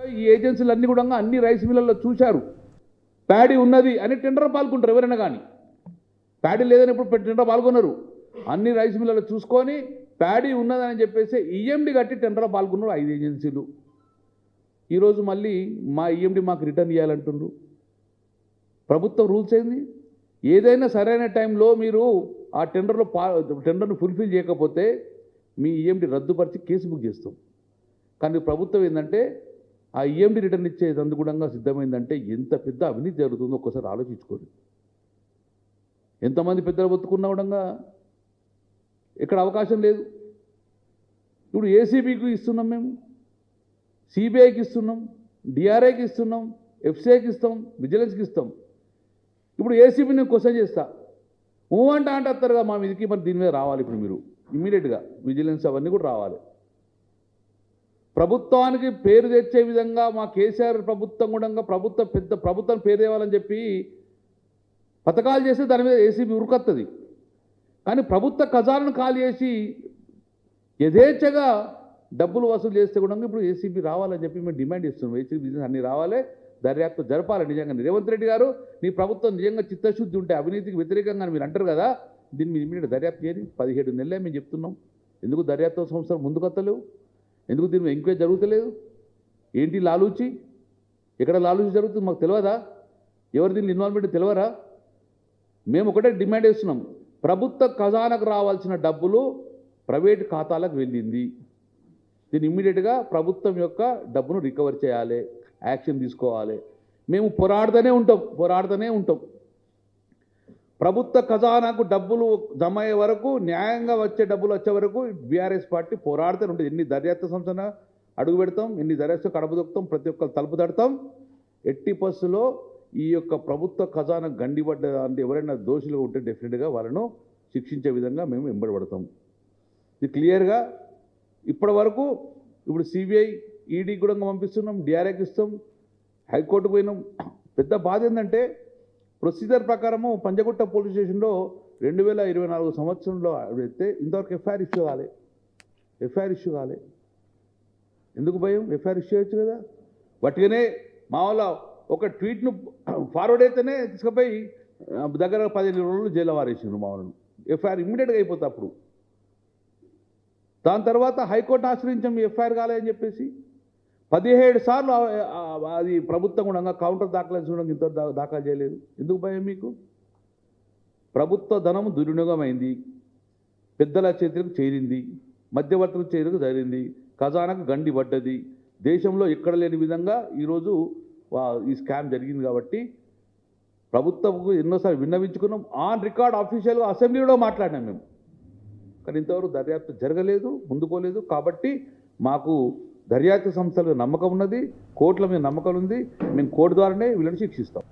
ఈ ఏజెన్సీలన్నీ కూడా అన్ని రైస్ మిల్లల్లో చూశారు, ప్యాడీ ఉన్నది అని టెండర్ పాల్గొంటారు. ఎవరైనా కానీ ప్యాడీ లేదని ఇప్పుడు టెండర్ పాల్గొన్నారు. అన్ని రైస్ మిల్లల్లో చూసుకొని ప్యాడీ ఉన్నదని చెప్పేసి ఈఎండి కట్టి టెండర్లో పాల్గొన్నారు 5 ఏజెన్సీలు. ఈరోజు మళ్ళీ మా ఈఎండి మాకు రిటర్న్ ఇవ్వాలంటున్నారు. ప్రభుత్వం రూల్స్ ఏంది? ఏదైనా సరైన టైంలో మీరు ఆ టెండర్ను ఫుల్ఫిల్ చేయకపోతే మీ ఈఎండి రద్దుపరిచి కేసు బుక్ చేస్తాం. కానీ ప్రభుత్వం ఏంటంటే ఆ ఈఎండి రిటర్న్ ఇచ్చేది అందుగుణంగా సిద్ధమైందంటే ఎంత పెద్ద అవినీతి జరుగుతుందో ఒక్కసారి ఆలోచించుకోండి. ఎంతమంది పెద్దలు బతుకున్నా కూడా ఇక్కడ అవకాశం లేదు. ఇప్పుడు ఏసీబీకి ఇస్తున్నాం, మేము సిబిఐకి ఇస్తున్నాం, డిఆర్ఐకి ఇస్తున్నాం, ఎఫ్సిఐకి ఇస్తాం, విజిలెన్స్కి ఇస్తాం. ఇప్పుడు ఏసీబీ నేను క్వశ్చన్ చేస్తా, అంటే వస్తారుగా మా మీదకి, మరి దీని మీద రావాలి. ఇప్పుడు మీరు ఇమ్మీడియట్గా విజిలెన్స్ అవన్నీ కూడా రావాలి. ప్రభుత్వానికి పేరు తెచ్చే విధంగా మా కేసీఆర్ ప్రభుత్వం కూడా ప్రభుత్వం పేరు తేవాలని చెప్పి పథకాలు చేస్తే దాని మీద ఏసీబీ ఉరుకొస్తుంది. కానీ ప్రభుత్వ ఖజానాను ఖాళీ చేసి యథేచ్ఛగా డబ్బులు వసూలు చేస్తే కూడా ఇప్పుడు ఏసీబీ రావాలని చెప్పి మేము డిమాండ్ చేస్తున్నాం. ఏసీబీ బిజినెస్ అన్నీ రావాలి, దర్యాప్తు జరపాలి. నిజంగా రేవంత్ రెడ్డి గారు, నీ ప్రభుత్వం నిజంగా చిత్తశుద్ధి ఉంటే అవినీతికి వ్యతిరేకంగా మీరు అంటారు కదా, దీన్ని మీరు ఇమీడియట్ దర్యాప్తు చేయండి. 17 నెలలే మేము చెప్తున్నాం. ఎందుకు దర్యాప్తు సంస్థలు ముందుకు వస్తలేవు? ఎందుకు దీని ఎంక్వైరీ జరుగుతలేదు? ఏంటి లాలూచి? ఎక్కడ లాలూచి జరుగుతుంది మాకు తెలియదా? ఎవరు దీన్ని ఇన్వాల్వ్మెంట్ తెలియరా? మేము ఒకటే డిమాండ్ చేస్తున్నాం, ప్రభుత్వ ఖజానాకు రావాల్సిన డబ్బులు ప్రైవేట్ ఖాతాలకు వెళ్ళింది. దీన్ని ఇమ్మీడియట్గా ప్రభుత్వం యొక్క డబ్బును రికవర్ చేయాలి, యాక్షన్ తీసుకోవాలి. మేము పోరాడుతూనే ఉంటాం. ప్రభుత్వ ఖజానాకు డబ్బులు జమ అయ్యే వరకు, న్యాయంగా వచ్చే డబ్బులు వచ్చే వరకు బీఆర్ఎస్ పార్టీ పోరాడుతూనే ఉంటుంది. ఎన్ని దర్యాప్తు సంస్థన అడుగు పెడతాం, ఎన్ని దర్యాప్తు కడుపు దొక్కుతాం, ప్రతి ఒక్కరు తలుపు తడతాం. ఎట్టి బస్సులో ఈ యొక్క ప్రభుత్వ ఖజానా గండిపడ్డ అంటే ఎవరైనా దోషులు ఉంటే డెఫినెట్గా వాళ్ళను శిక్షించే విధంగా మేము వెంబడబడతాం. ఇది క్లియర్గా ఇప్పటి వరకు ఇప్పుడు సిబిఐ ఈడీ కూడా పంపిస్తున్నాం, డిఆర్ఐకి ఇస్తాం, హైకోర్టుకు పోయినాం. పెద్ద బాధ ఏంటంటే ప్రొసీజర్ ప్రకారము పంజగుట్ట పోలీస్ స్టేషన్లో 2024 సంవత్సరంలో అయితే ఇంతవరకు ఎఫ్ఐఆర్ ఇష్యూ కాలే. ఎందుకు భయం? ఎఫ్ఐఆర్ ఇష్యూ చేయొచ్చు కదా. వాటిగానే మా వాళ్ళ ఒక ట్వీట్ను ఫార్వర్డ్ అయితేనే తీసుకుపోయి దగ్గర 15 రోజులు జైలు వారేసిండ్రు మా వాళ్ళను. ఎఫ్ఐఆర్ ఇమ్మీడియట్గా అయిపోతుంది. అప్పుడు దాని తర్వాత హైకోర్టు ఆశ్రయించాం, ఎఫ్ఐఆర్ కాలేదని చెప్పేసి 17 సార్లు అది ప్రభుత్వం కూడా కౌంటర్ దాఖలు చూడడం ఇంతవరకు దాఖలు చేయలేదు. ఎందుకు భయం మీకు? ప్రభుత్వ ధనం దుర్వినియోగమైంది, పెద్దల చేతులకు చేరింది, మధ్యవర్తుల చేతులకు జరిగింది, ఖజానాకు గండి పడ్డది. దేశంలో ఎక్కడ లేని విధంగా ఈరోజు ఈ స్కామ్ జరిగింది. కాబట్టి ప్రభుత్వంకు ఎన్నోసార్లు విన్నవించుకున్నాం, ఆన్ రికార్డ్ ఆఫీషియల్గా అసెంబ్లీలో మాట్లాడినాం మేము. కానీ ఇంతవరకు దర్యాప్తు జరగలేదు, ముందుకోలేదు. కాబట్టి మాకు దర్యాప్తు సంస్థల నమ్మకం ఉన్నది, కోర్టుల మీద నమ్మకం ఉంది. మేము కోర్టు ద్వారానే వీళ్ళని శిక్షిస్తాం.